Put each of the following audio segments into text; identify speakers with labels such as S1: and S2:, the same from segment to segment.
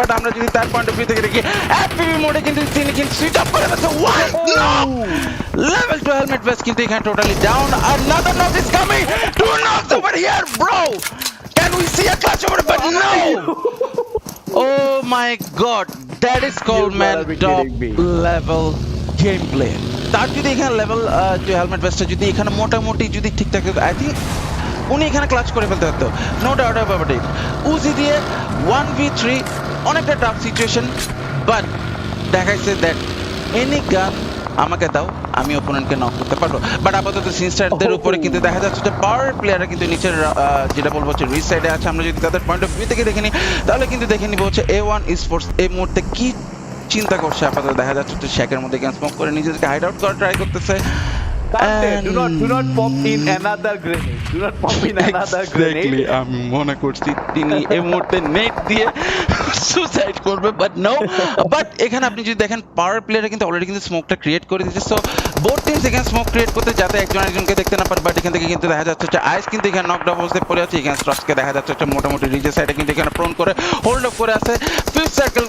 S1: But আমরা যদি তার পয়েন্ট অফ ভিউ থেকে দেখি এফপিভি মোডে কিন্তু তিনি কিন্তু সুইচ অফ করে দিয়েছে one knock level 2 helmet vest কিন্তু এখানে totally down another knock is coming two knocks over here bro can we see a clutch over but no oh my god that is called man top level gameplay তার যদি এখানে level যে helmet ভেস্টটা যদি এখানে মোটামুটি যদি ঠিকঠাক I think উনি এখানে ক্লাচ করে ফেলতে পারতো নো ডাউট অ্যাবাউট ইট উজি দিয়ে 1v3 অনেকটা টাফ সিচুয়েশন বাট দেখাইছে দ্যাট এনি গান আমাকে দাও আমি অপোনেন্টকে নক করতে পারবো বাট আপাতত সিনস্টারদের উপরে কিন্তু দেখা যাচ্ছে যে পাওয়ার প্লেয়াররা কিন্তু নিচের যেটা বলবো হচ্ছে রিচ সাইডে আছে আমরা যদি তাদের পয়েন্ট অফ ভিউ থেকে দেখে নিই তাহলে কিন্তু দেখে নিব হচ্ছে A1 স্পোর্টস এই মুহূর্তে কি চিন্তা করছে আপাতত দেখা যাচ্ছে যে শ্যাকের মধ্যে গ্যান স্মোক করে নিজেকে হাইড আউট করার ট্রাই করতেছে
S2: Do not pop in another grenade. Do not pop in another grenade.
S1: আমি মনে করছি তিনি এই মুহূর্তে নেট দিয়ে সুসাইড করবে বাট নো বাট এখানে আপনি যদি দেখেন পাওয়ার প্লেয়াররা কিন্তু অলরেডি কিন্তু স্মোকটা ক্রিয়েট করে দিয়েছে সো বোথ টিমস এখানে স্মোক ক্রিয়েট করতে যাতে একজন একজনকে দেখতে না পারে বাট এখান থেকে কিন্তু দেখা যাচ্ছে যে আইস কিন্তু এখানে নকড অবস্থায় পড়ে আছে এখানে স্ট্রক্সকে দেখা যাচ্ছে একটা মোটামুটি রিজের সাইডে কিন্তু এখানে প্রোন করে হোল্ড অফ করে আছে fifth circle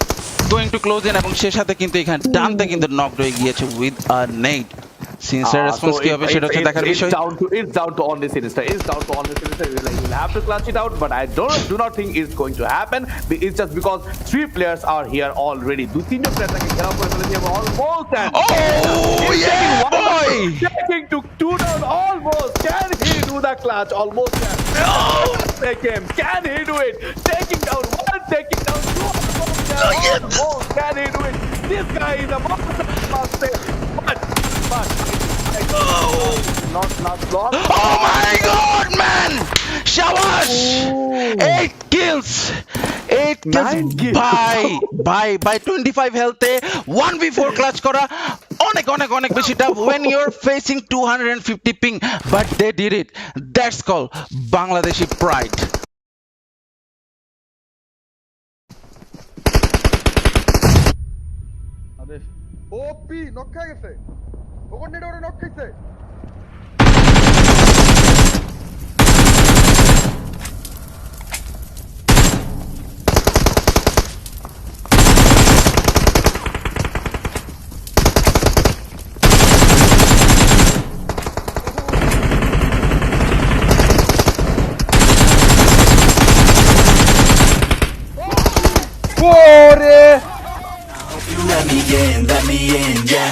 S1: going to close in এবং সেই সাথে কিন্তু এখানে ডানতে কিন্তু নকড হয়ে গিয়েছে with a net sincere response কি হবে সেটা হচ্ছে দেখার বিষয়
S2: It's down to only Sinister. It's down to only Sinister. Like, you'll have to clutch it out, but I do not think it's going to happen. It's just because three players are here already. Do तीन जो players हैं घेराव कर लेते हैं almost and
S1: oh yeah boy
S2: taking to two down almost. Can he do the clutch? Almost can. Take him. Can he do it? Taking down one, taking down two. Almost can he do it? This guy is a monster. But not long.
S1: oh my god man shabash 8 kills 8 kills by 25 health A 1v4 clutch করা অনেক অনেক অনেক বেশি tough when you're facing 250 ping but they did it that's called Bangladeshi pride
S3: OP knock খাই গেছে ওখান net ওরে knock খাইছে ওরে
S4: Let me in, yeah.